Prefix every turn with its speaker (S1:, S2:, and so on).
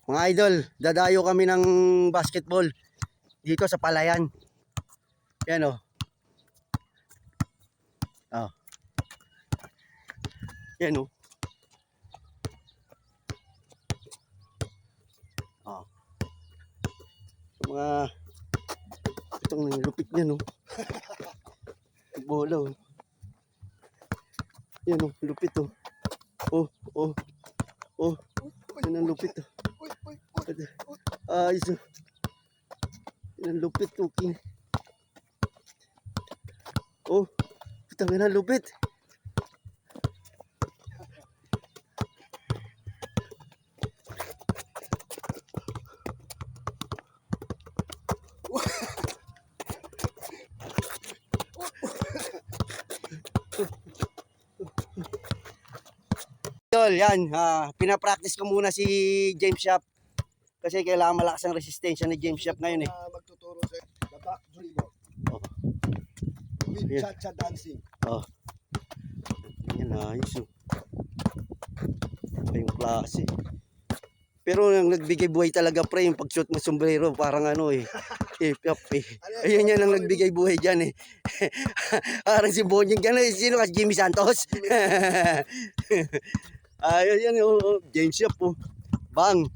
S1: Mga idol, dadayo kami ng basketball dito sa Palayan. Yan o. Oh. Yan o. Oh. Mga itong lupit niya no. Bola o. Yan o, lupit o. Oh, oh. Oh. Yan ang lupit o. Ayos o. Yan ang lupit o. Oh, putang ina, lupit. Yan, pinapractice ko muna si James Shop kasi kailangan malakas ang resistensya ni James Shop ngayon eh.
S2: Magtuturo sa back dribble.
S1: Oh.
S2: With
S1: Yeah.
S2: cha-cha dancing.
S1: Oh. Yan, ayos oh. Yung klase. Pero yung nagbigay buhay talaga pre, yung pagsuot ng sombrero, parang ano eh. Ayun yan ang nagbigay buhay dyan eh. Parang si Bonyeng gano'n. Sino kasi Jimmy Santos? Ayun yan oh. James Shop oh. Bang.